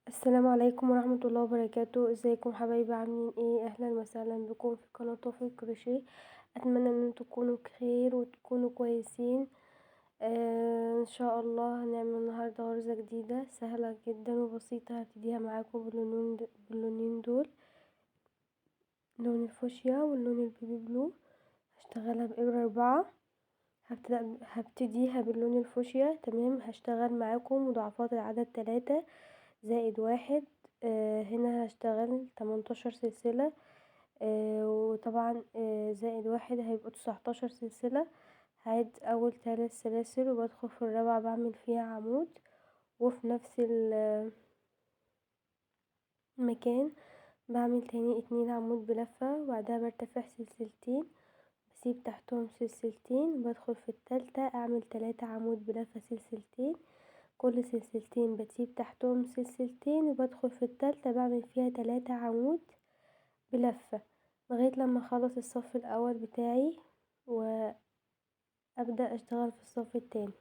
السلام عليكم ورحمة الله وبركاته، ازيكم حبايبي عاملين ايه؟ اهلا وسهلا بكم في قناة طوف الكروشيه. اتمنى ان انتوا تكونوا بخير وتكونوا كويسين. ان شاء الله هنعمل النهاردة غرزة جديدة سهلة جدا وبسيطة، هبتديها معاكم باللونين دول، لون الفوشيا واللون البيبي بلو. هشتغلها بإبرة 4. هبتديها باللون الفوشيا. تمام، هشتغل معاكم مضاعفات العدد 3 زائد 1. هنا هشتغل 18 سلسلة. وطبعا زائد 1 هيبقوا 19 سلسلة. هعد اول 3 سلاسل وبدخل في الرابعة بعمل فيها عمود، وفي نفس المكان بعمل تاني 2 عمود بلفة، وبعدها برتفع سلسلتين، بسيب تحتهم سلسلتين، وبدخل في التالتة اعمل 3 عمود بلفة سلسلتين، كل سلسلتين بسيب تحتهم سلسلتين، وبدخل في التالتة بعمل فيها 3 عمود بلفة لغاية لما اخلص الصف الاول بتاعي وابدأ اشتغل في الصف التاني.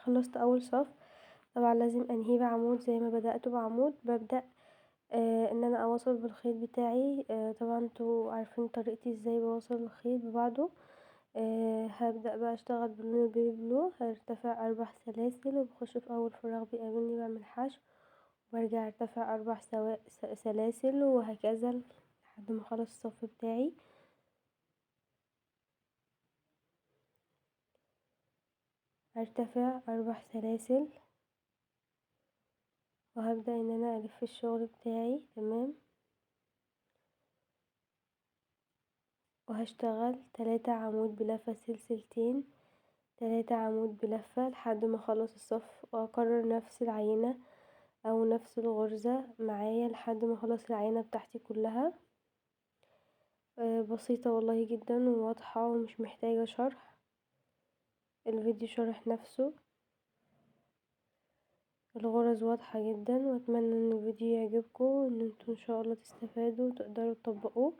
خلصت اول صف. طبعا لازم انهيه بعمود زي ما بدأته بعمود. ببدأ ان انا اواصل بالخيط بتاعي. طبعا انتوا عارفين طريقتي ازاي بوصل الخيط ببعضه. هبدأ بقى اشتغل باللون البيبي بلو. هرتفع 4 سلاسل وبخش في اول فراغ بيقابلني بعمل حشو، وبرجع ارتفع 4 سلاسل وهكذا لحد ما اخلص الصف بتاعي. ارتفع 4 سلاسل وهبدأ ان انا الف الشغل بتاعي تمام، وهشتغل 3 عمود بلفة سلسلتين، 3 عمود بلفة لحد ما اخلص الصف، واكرر نفس العينة او نفس الغرزة معايا لحد ما اخلص العينة بتاعتي كلها. بسيطة والله جدا وواضحة ومش محتاجة شرح، الفيديو شرح نفسه. الغرز واضحة جدا، واتمنى ان الفيديو يعجبكم وان انتوا ان شاء الله تستفادوا وتقدروا تطبقوه.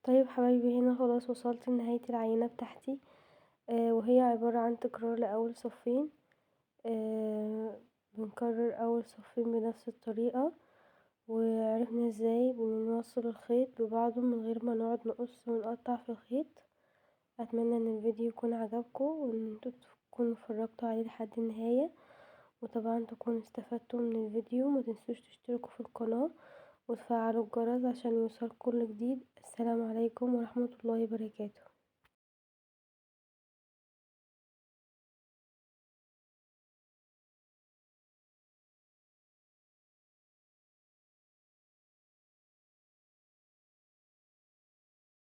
طيب حبايبي هنا خلاص وصلت لنهاية العينة بتاعتي، وهي عبارة عن تكرار لأول صفين. بنكرر أول صفين بنفس الطريقة، وعرفنا ازاي بنوصل الخيط ببعضه من غير ما نقعد نقص ونقطع في الخيط. اتمنى ان الفيديو يكون عجبكم وان انتوا تكونوا اتفرجتوا عليه لحد النهاية، وطبعا تكونوا استفدتوا من الفيديو. متنسوش تشتركوا في القناة وتفعلوا الجرس عشان يوصلكوا كل جديد. السلام عليكم ورحمة الله وبركاته.